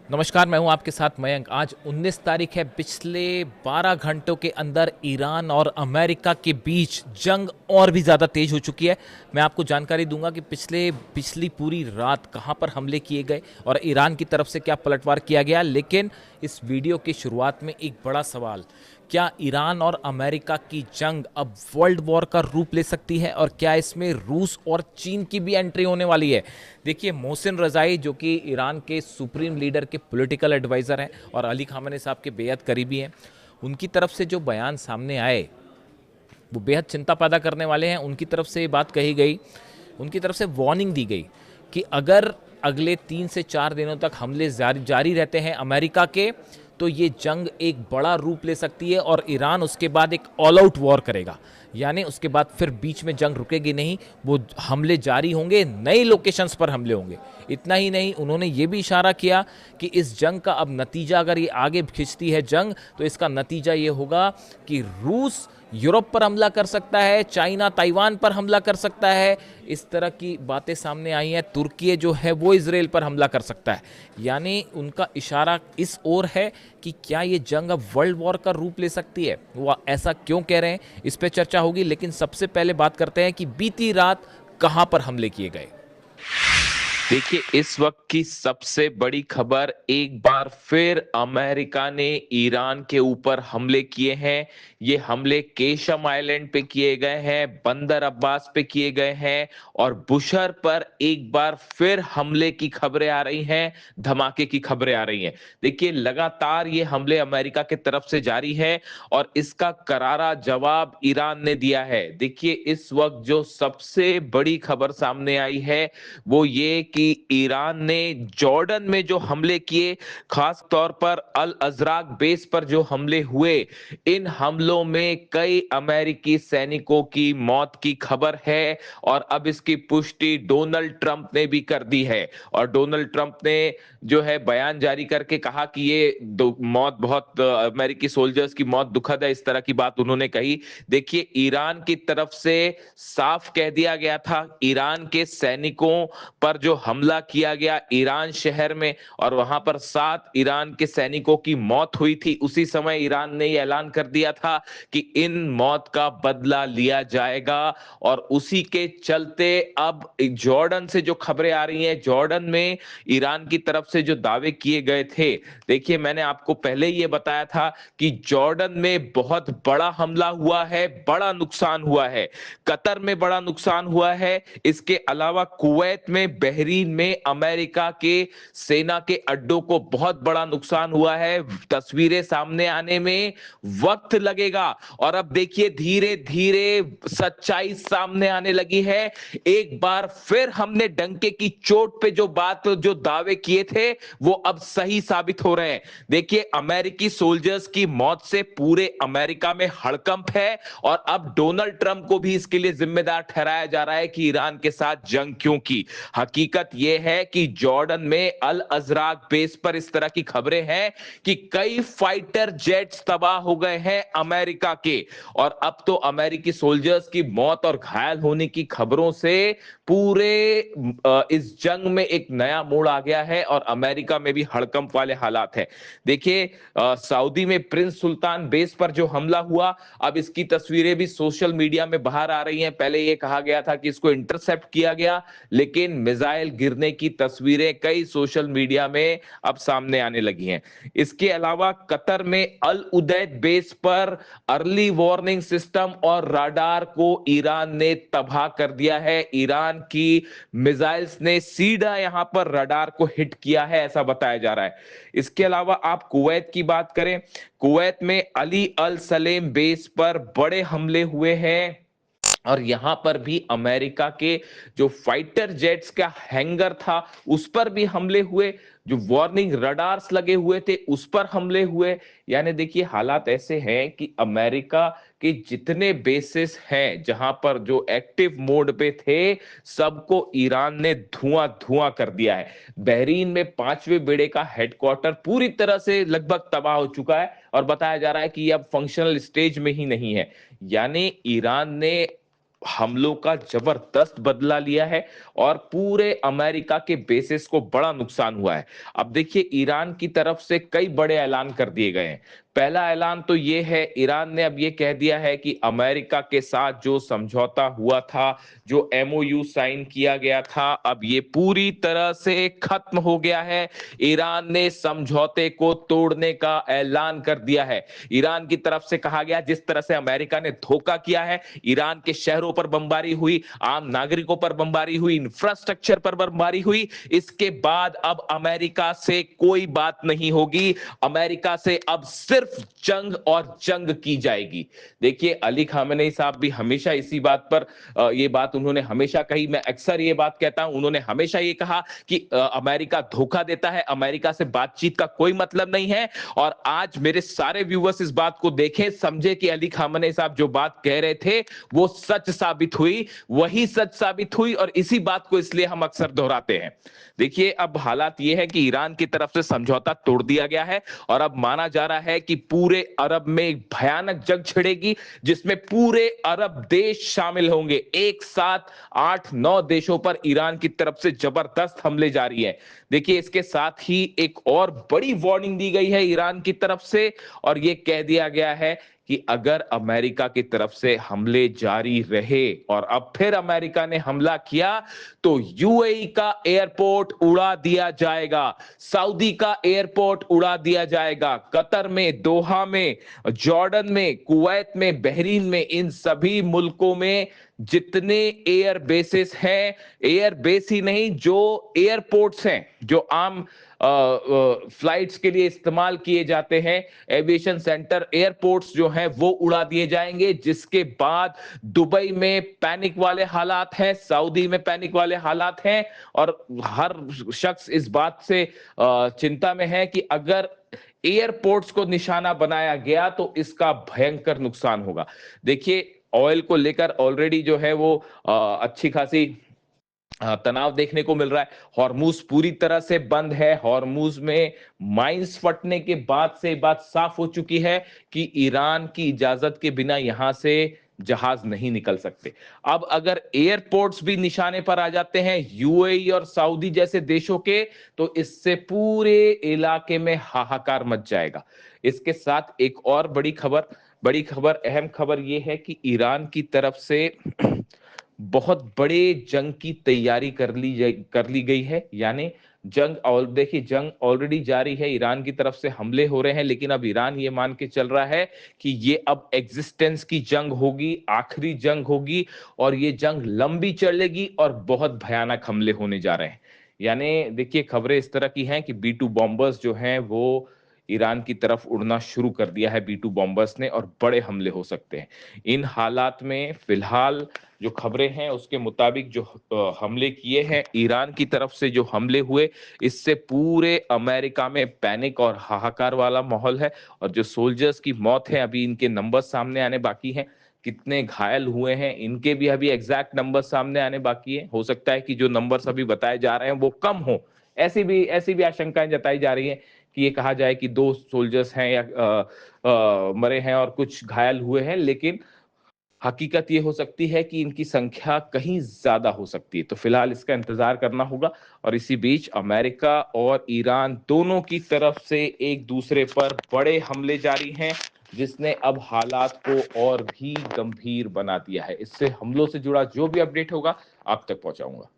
नमस्कार, मैं हूं आपके साथ मयंक। आज 19 तारीख है। पिछले 12 घंटों के अंदर ईरान और अमेरिका के बीच जंग और भी ज़्यादा तेज हो चुकी है। मैं आपको जानकारी दूंगा कि पिछली पूरी रात कहां पर हमले किए गए और ईरान की तरफ से क्या पलटवार किया गया। लेकिन इस वीडियो की शुरुआत में एक बड़ा सवाल, क्या ईरान और अमेरिका की जंग अब वर्ल्ड वॉर का रूप ले सकती है और क्या इसमें रूस और चीन की भी एंट्री होने वाली है। देखिए, मोहसिन रजाई जो कि ईरान के सुप्रीम लीडर के पॉलिटिकल एडवाइज़र हैं और अली खामेनी साहब के बेहद करीबी हैं, उनकी तरफ से जो बयान सामने आए वो बेहद चिंता पैदा करने वाले हैं। उनकी तरफ से ये बात कही गई, उनकी तरफ से वार्निंग दी गई कि अगर अगले 3 से 4 दिनों तक हमले जारी रहते हैं अमेरिका के, तो ये जंग एक बड़ा रूप ले सकती है और ईरान उसके बाद एक ऑल आउट वॉर करेगा। यानी उसके बाद फिर बीच में जंग रुकेगी नहीं, वो हमले जारी होंगे, नई लोकेशंस पर हमले होंगे। इतना ही नहीं, उन्होंने ये भी इशारा किया कि इस जंग का अब नतीजा, अगर ये आगे खिंचती है जंग, तो इसका नतीजा ये होगा कि रूस यूरोप पर हमला कर सकता है, चाइना ताइवान पर हमला कर सकता है। इस तरह की बातें सामने आई हैं। तुर्की जो है वो इजराइल पर हमला कर सकता है। यानी उनका इशारा इस ओर है कि क्या ये जंग अब वर्ल्ड वॉर का रूप ले सकती है। वो ऐसा क्यों कह रहे हैं, इस पर चर्चा होगी। लेकिन सबसे पहले बात करते हैं कि बीती रात कहां पर हमले किए गए। देखिए, इस वक्त की सबसे बड़ी खबर, एक बार फिर अमेरिका ने ईरान के ऊपर हमले किए हैं। ये हमले केशम आइलैंड पे किए गए हैं, बंदर अब्बास पे किए गए हैं और बुशर पर एक बार फिर हमले की खबरें आ रही हैं, धमाके की खबरें आ रही हैं। देखिए, लगातार ये हमले अमेरिका की तरफ से जारी है और इसका करारा जवाब ईरान ने दिया है। देखिए, इस वक्त जो सबसे बड़ी खबर सामने आई है वो ये कि ईरान ने जॉर्डन में जो हमले किए, खास तौर पर अल अजराक बेस पर जो हमले हुए, इन हमलों में कई अमेरिकी सैनिकों की मौत की खबर है और अब इसकी पुष्टि डोनाल्ड ट्रंप ने भी कर दी है। और डोनाल्ड ट्रंप ने जो है बयान जारी करके कहा कि ये मौत बहुत अमेरिकी सोल्जर्स की मौत दुखद है, इस तरह की बात उन्होंने कही। देखिए, ईरान की तरफ से साफ कह दिया गया था, ईरान के सैनिकों पर जो हमला किया गया ईरान शहर में और वहां पर 7 ईरान के सैनिकों की मौत हुई थी, उसी समय ईरान ने ऐलान कर दिया था कि इन मौत का बदला लिया जाएगा। और उसी के चलते अब जॉर्डन से जो खबरें आ रही हैं, जॉर्डन में ईरान की तरफ से जो दावे किए गए थे, देखिए मैंने आपको पहले ही ये बताया था कि जॉर्डन में बहुत बड़ा हमला हुआ है, बड़ा नुकसान हुआ है, कतर में बड़ा नुकसान हुआ है। इसके अलावा कुवैत में, बहरीन में अमेरिका के सेना के अड्डों को बहुत बड़ा नुकसान हुआ है। तस्वीरें सामने आने में वक्त लगेगा और अब देखिए धीरे धीरे सच्चाई सामने आने लगी है। एक बार फिर हमने डंके की चोट पे जो दावे किए थे वो अब सही साबित हो रहे हैं। देखिए, अमेरिकी सोल्जर्स की मौत से पूरे अमेरिका में हड़कंप है और अब डोनाल्ड ट्रंप को भी इसके लिए जिम्मेदार ठहराया जा रहा है कि ईरान के साथ जंग क्यों की। हकीकत यह है कि जॉर्डन में अल अजराक बेस पर इस तरह की खबरें हैं कि कई फाइटर जेट्स तबाह हो गए हैं अमेरिका के और अब तो अमेरिकी सोल्जर्स की मौत और घायल होने की खबरों से पूरे इस जंग में एक नया मोड़ आ गया है और अमेरिका में भी हड़कंप वाले हालात है। देखिए, सऊदी में प्रिंस सुल्तान बेस पर जो हमला हुआ, अब इसकी तस्वीरें भी सोशल मीडिया में बाहर आ रही हैं। पहले ये कहा गया था कि इसको इंटरसेप्ट किया गया, लेकिन मिसाइल गिरने की तस्वीरें कई सोशल मीडिया में अब सामने आने लगी हैं। इसके अलावा कतर में अल उदैद बेस पर अर्ली वार्निंग सिस्टम और राडार को ईरान ने तबाह कर दिया है। ईरान की मिसाइल्स ने सीधा यहां पर रडार को हिट किया है, ऐसा बताया जा रहा है। इसके अलावा आप कुवैत की बात करें, कुवैत में अली अल सलेम बेस पर बड़े हमले हुए हैं और यहां पर भी अमेरिका के जो फाइटर जेट्स का हैंगर था उस पर भी हमले हुए, जो वार्निंग रडार्स लगे हुए थे उस पर हमले हुए। यानी देखिए, हालात ऐसे हैं कि अमेरिका के जितने बेसिस हैं जहां पर जो एक्टिव मोड पे थे, सबको ईरान ने धुआं धुआं कर दिया है। बहरीन में 5वें बेड़े का हेडक्वार्टर पूरी तरह से लगभग तबाह हो चुका है और बताया जा रहा है कि अब फंक्शनल स्टेज में ही नहीं है। यानी ईरान ने हमलों का जबरदस्त बदला लिया है और पूरे अमेरिका के बेसिस को बड़ा नुकसान हुआ है। अब देखिए ईरान की तरफ से कई बड़े ऐलान कर दिए गए हैं। पहला ऐलान तो ये है, ईरान ने अब ये कह दिया है कि अमेरिका के साथ जो समझौता हुआ था, जो एमओयू साइन किया गया था, अब ये पूरी तरह से खत्म हो गया है। ईरान ने समझौते को तोड़ने का ऐलान कर दिया है। ईरान की तरफ से कहा गया जिस तरह से अमेरिका ने धोखा किया है, ईरान के शहरों पर बमबारी हुई, आम नागरिकों पर बमबारी हुई, इंफ्रास्ट्रक्चर पर बमबारी हुई, इसके बाद अब अमेरिका से कोई बात नहीं होगी। अमेरिका से अब सिर्फ जंग और जंग की जाएगी। देखिए अली खामेनेई साहब भी हमेशा इसी बात पर ये बात उन्होंने हमेशा कही, मैं अक्सर ये बात कहता हूं, उन्होंने हमेशा ये कहा कि अमेरिका धोखा देता है, अमेरिका से बातचीत का कोई मतलब नहीं है। और आज मेरे सारे व्यूअर्स इस बात को देखें, समझे कि अली खामेनेई साहब जो बात कह रहे थे वो सच साबित हुई, वही सच साबित हुई, और इसी बात को इसलिए हम अक्सर दोहराते हैं। देखिए अब हालात ये है कि ईरान की तरफ से समझौता तोड़ दिया गया है और अब माना जा रहा है कि पूरे अरब में एक भयानक जंग छिड़ेगी, जिसमें पूरे अरब देश शामिल होंगे। एक साथ 8-9 देशों पर ईरान की तरफ से जबरदस्त हमले जारी है। देखिए इसके साथ ही एक और बड़ी वार्निंग दी गई है ईरान की तरफ से, और यह कह दिया गया है कि अगर अमेरिका की तरफ से हमले जारी रहे और अब फिर अमेरिका ने हमला किया तो यूएई का एयरपोर्ट उड़ा दिया जाएगा, सऊदी का एयरपोर्ट उड़ा दिया जाएगा, कतर में, दोहा में, जॉर्डन में, कुवैत में, बहरीन में, इन सभी मुल्कों में जितने एयर बेसिस हैं, एयर बेस ही नहीं जो एयरपोर्ट्स हैं, जो आम फ्लाइट्स के लिए इस्तेमाल किए जाते हैं, एविएशन सेंटर, एयरपोर्ट्स जो हैं वो उड़ा दिए जाएंगे। जिसके बाद दुबई में पैनिक वाले हालात हैं, सऊदी में पैनिक वाले हालात हैं, और हर शख्स इस बात से चिंता में है कि अगर एयरपोर्ट्स को निशाना बनाया गया तो इसका भयंकर नुकसान होगा। देखिए ऑयल को लेकर ऑलरेडी जो है वो अच्छी खासी तनाव देखने को मिल रहा है। हॉर्मूज पूरी तरह से बंद है। हॉर्मूज में माइंस फटने के बाद से बात साफ हो चुकी है कि ईरान की इजाजत के बिना यहां से जहाज नहीं निकल सकते। अब अगर एयरपोर्ट्स भी निशाने पर आ जाते हैं यूएई और सऊदी जैसे देशों के, तो इससे पूरे इलाके में हाहाकार मच जाएगा। इसके साथ एक और बड़ी खबर, अहम खबर यह है कि ईरान की तरफ से बहुत बड़े जंग की तैयारी कर ली गई है। यानी जंग, और देखिए जंग ऑलरेडी जारी है, ईरान की तरफ से हमले हो रहे हैं, लेकिन अब ईरान ये मान के चल रहा है कि ये अब एग्जिस्टेंस की जंग होगी, आखिरी जंग होगी, और ये जंग लंबी चलेगी और बहुत भयानक हमले होने जा रहे हैं। यानी देखिए खबरें इस तरह की हैं कि B-2 बॉम्बर्स जो हैं वो ईरान की तरफ उड़ना शुरू कर दिया है, B-2 बॉम्बर्स ने, और बड़े हमले हो सकते हैं। इन हालात में फिलहाल जो खबरें हैं उसके मुताबिक जो हमले किए हैं, ईरान की तरफ से जो हमले हुए, इससे पूरे अमेरिका में पैनिक और हाहाकार वाला माहौल है। और जो सोल्जर्स की मौत है, अभी इनके नंबर सामने आने बाकी हैं, कितने घायल हुए हैं इनके भी अभी एग्जैक्ट नंबर सामने आने बाकी है। हो सकता है कि जो नंबर्स अभी बताए जा रहे हैं वो कम हो, ऐसी भी आशंकाएं जताई जा रही हैं कि ये कहा जाए कि 2 सोल्जर्स हैं या मरे हैं और कुछ घायल हुए हैं, लेकिन हकीकत ये हो सकती है कि इनकी संख्या कहीं ज्यादा हो सकती है। तो फिलहाल इसका इंतजार करना होगा। और इसी बीच अमेरिका और ईरान दोनों की तरफ से एक दूसरे पर बड़े हमले जारी हैं, जिसने अब हालात को और भी गंभीर बना दिया है। इससे हमलों से जुड़ा जो भी अपडेट होगा आप तक पहुंचाऊंगा।